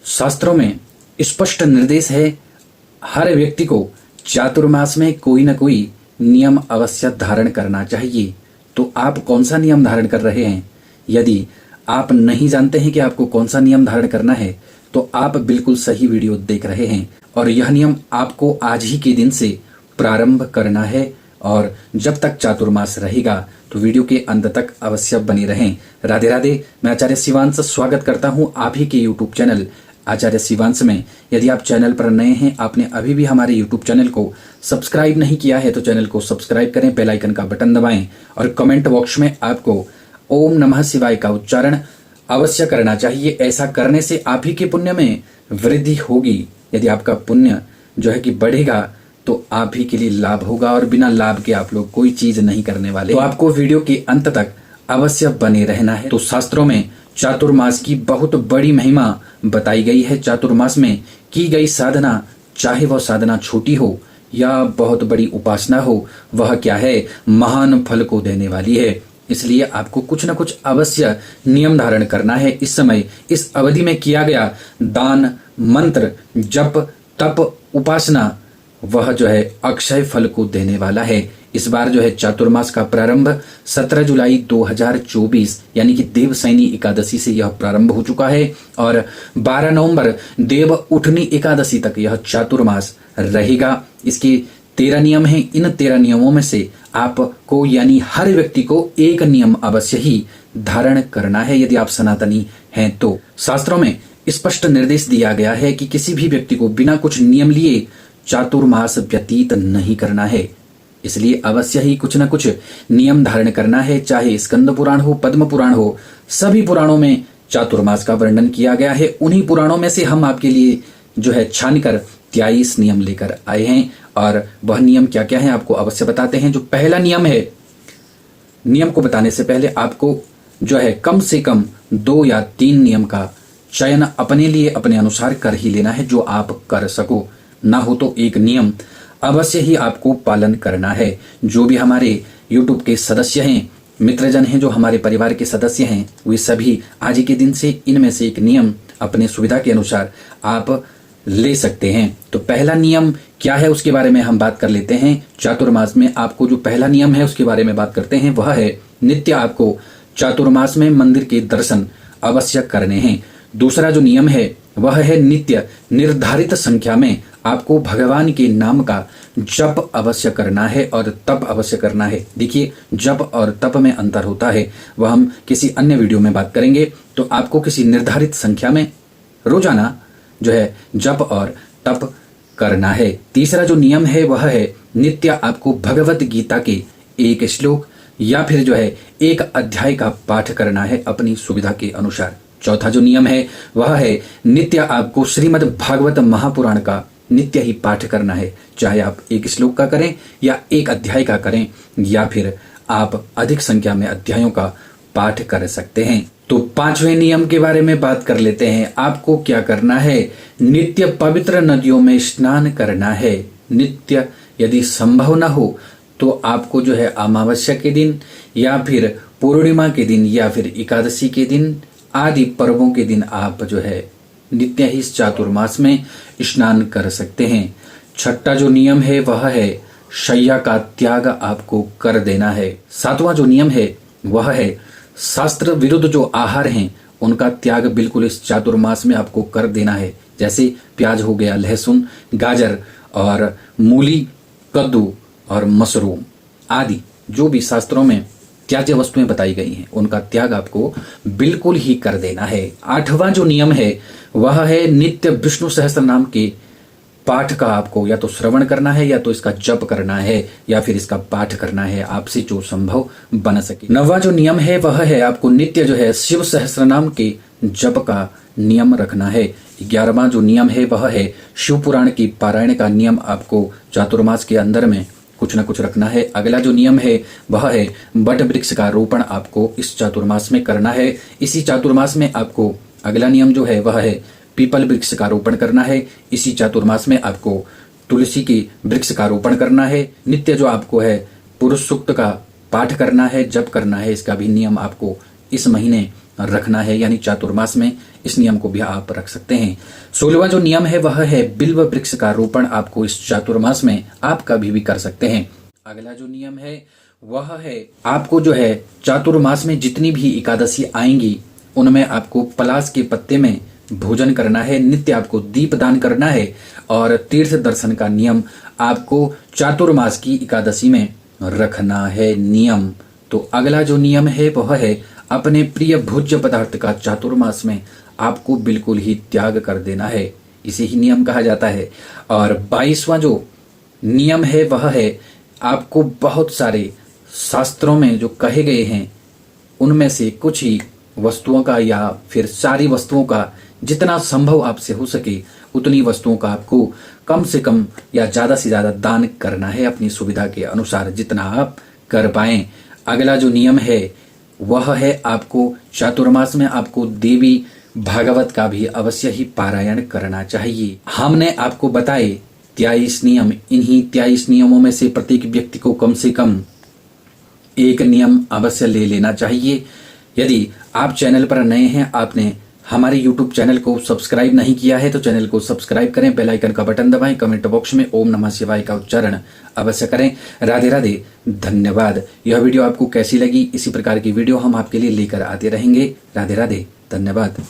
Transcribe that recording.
शास्त्रों में स्पष्ट निर्देश है, हर व्यक्ति को चातुर्मास में कोई न कोई नियम अवश्य धारण करना चाहिए। तो आप कौन सा नियम धारण कर रहे हैं? यदि आप नहीं जानते हैं कि आपको कौन सा नियम धारण करना है, तो आप बिल्कुल सही वीडियो देख रहे हैं और यह नियम आपको आज ही के दिन से प्रारंभ करना है। और जब तक चातुर्मास रहेगा तो वीडियो के अंत तक अवश्य बने रहें। राधे राधे। मैं आचार्य शिवांश स्वागत करता हूं आप ही के यूट्यूब चैनल आचार्य शिवांश में। यदि आप चैनल पर नए हैं, आपने अभी भी हमारे यूट्यूब चैनल को सब्सक्राइब नहीं किया है, तो चैनल को सब्सक्राइब करें, बेल आइकन का बटन दबाएं और कमेंट बॉक्स में आपको ओम नमः शिवाय का उच्चारण अवश्य करना चाहिए। ऐसा करने से आप ही के पुण्य में वृद्धि होगी। यदि आपका पुण्य जो है कि बढ़ेगा तो आप ही के लिए लाभ होगा और बिना लाभ के आप लोग कोई चीज नहीं करने वाले। तो आपको वीडियो के अंत तक अवश्य बने रहना है। तो शास्त्रों में चातुर्मास की बहुत बड़ी महिमा बताई गई है। चातुर्मास में की गई साधना, चाहे वह साधना छोटी हो या बहुत बड़ी उपासना हो, वह क्या है, महान फल को देने वाली है। इसलिए आपको कुछ न कुछ अवश्य नियम धारण करना है। इस समय इस अवधि में किया गया दान, मंत्र, जप, तप, उपासना, वह जो है अक्षय फल को देने वाला है। इस बार जो है चातुर्मास का प्रारंभ 17 जुलाई 2024 यानी कि देवशयनी एकादशी से यह प्रारंभ हो चुका है और 12 नवंबर देव उठनी एकादशी तक यह चातुर्मास रहेगा। इसके 13 नियम हैं। इन 13 नियमों में से आपको यानी हर व्यक्ति को एक नियम अवश्य ही धारण करना है। यदि आप सनातनी हैं तो शास्त्रों में स्पष्ट निर्देश दिया गया है कि किसी भी व्यक्ति को बिना कुछ नियम लिए चातुर्मास व्यतीत नहीं करना है। इसलिए अवश्य ही कुछ न कुछ नियम धारण करना है। चाहे स्कंद पुराण हो, पद्म पुराण हो, सभी पुराणों में चातुर्मास का वर्णन किया गया है। उन्हीं पुराणों में से हम आपके लिए जो है छानकर 23 नियम लेकर आए हैं और वह नियम क्या क्या है आपको अवश्य बताते हैं। जो पहला नियम है, नियम को बताने से पहले आपको जो है कम से कम 2 या 3 नियम का चयन अपने लिए अपने अनुसार कर ही लेना है, जो आप कर सको। ना हो तो एक नियम अवश्य ही आपको पालन करना है। जो भी हमारे YouTube के सदस्य हैं, मित्रजन हैं, जो हमारे परिवार के सदस्य हैं, वे सभी आज ही के दिन से इनमें से एक नियम अपने सुविधा के अनुसार आप ले सकते हैं। तो पहला नियम क्या है उसके बारे में हम बात कर लेते हैं। चातुर्मास में आपको जो पहला नियम है उसके बारे में बात करते हैं। वह है नित्य आपको चातुर्मास में मंदिर के दर्शन अवश्य करने हैं। दूसरा जो नियम है वह है नित्य निर्धारित संख्या में आपको भगवान के नाम का जप अवश्य करना है और तप अवश्य करना है। देखिए, जप और तप में अंतर होता है, वह हम किसी अन्य वीडियो में बात करेंगे। तो आपको किसी निर्धारित संख्या में रोजाना जो है जप और तप करना है। तीसरा जो नियम है वह है नित्य आपको भगवत गीता के एक श्लोक या फिर जो है एक अध्याय का पाठ करना है अपनी सुविधा के अनुसार। चौथा जो नियम है वह है नित्य आपको श्रीमद् भागवत महापुराण का नित्य ही पाठ करना है। चाहे आप एक श्लोक का करें या एक अध्याय का करें या फिर आप अधिक संख्या में अध्यायों का पाठ कर सकते हैं। तो 5वें नियम के बारे में बात कर लेते हैं। आपको क्या करना है, नित्य पवित्र नदियों में स्नान करना है। नित्य यदि संभव न हो तो आपको जो है अमावस्या के दिन या फिर पूर्णिमा के दिन या फिर एकादशी के दिन आदि पर्वों के दिन आप जो है नित्य ही इस चातुर्मास में स्नान कर सकते हैं। छठा जो नियम है वह है शय्या का त्याग आपको कर देना है। 7वां जो नियम है वह है शास्त्र विरुद्ध जो आहार हैं उनका त्याग बिल्कुल इस चातुर्मास में आपको कर देना है। जैसे प्याज हो गया, लहसुन, गाजर और मूली, कद्दू और मशरूम आदि जो भी शास्त्रों में त्याज्य वस्तुएं बताई गई हैं उनका त्याग आपको बिल्कुल ही कर देना है। 8वां जो नियम है वह है नित्य विष्णु सहस्त्र नाम के पाठ का आपको या तो श्रवण करना है या तो इसका जप करना है या फिर इसका पाठ करना है, आपसे जो संभव बन सके। 9वां जो नियम है वह है आपको नित्य जो है शिव सहस्त्र नाम के जप का नियम रखना है। 11वां जो नियम है वह है शिव पुराण की पारायण का नियम आपको चातुर्मास के अंदर में कुछ न कुछ रखना है। अगला जो नियम है वह है वट वृक्ष का रोपण आपको इस चातुर्मास में करना है। इसी चातुर्मास में आपको अगला नियम जो है वह है पीपल वृक्ष का रोपण करना है। इसी चातुर्मास में आपको तुलसी की वृक्ष का रोपण करना है। नित्य जो आपको है पुरुष सूक्त का पाठ करना है, जप करना है। इसका भी नियम आपको इस महीने रखना है, यानी चातुर्मास में इस नियम को भी आप रख सकते हैं। 16वां जो नियम है वह है बिल्व वृक्ष का रोपण आपको इस चातुर्मास में आप कभी भी कर सकते हैं। अगला जो नियम है वह है आपको जो है चातुर्मास में जितनी भी एकादशी आएंगी उनमें आपको पलाश के पत्ते में भोजन करना है, नित्य आपको दीप दान करना है और तीर्थ दर्शन का नियम आपको चातुर्मास की एकादशी में रखना है नियम। तो अगला जो नियम है वह है अपने प्रिय भोज्य पदार्थ का चातुर्मास में आपको बिल्कुल ही त्याग कर देना है, इसे ही नियम कहा जाता है। और 22वां जो नियम है वह है आपको बहुत सारे शास्त्रों में जो कहे गए हैं उनमें से कुछ ही वस्तुओं का या फिर सारी वस्तुओं का जितना संभव आपसे हो सके उतनी वस्तुओं का आपको कम से कम या ज्यादा से ज्यादा दान करना है, अपनी सुविधा के अनुसार जितना आप कर पाएं। अगला जो नियम है वह है आपको चातुर्मास में आपको देवी भागवत का भी अवश्य ही पारायण करना चाहिए। हमने आपको बताए 23 नियम, इन्हीं 23 नियमों में से प्रत्येक व्यक्ति को कम से कम एक नियम अवश्य ले लेना चाहिए। यदि आप चैनल पर नए हैं, आपने हमारे YouTube चैनल को सब्सक्राइब नहीं किया है तो चैनल को सब्सक्राइब करें, बेल आइकन का बटन दबाएं, कमेंट बॉक्स में ओम नमः शिवाय का उच्चारण अवश्य करें। राधे राधे, धन्यवाद। यह वीडियो आपको कैसी लगी, इसी प्रकार की वीडियो हम आपके लिए लेकर आते रहेंगे। राधे राधे, धन्यवाद।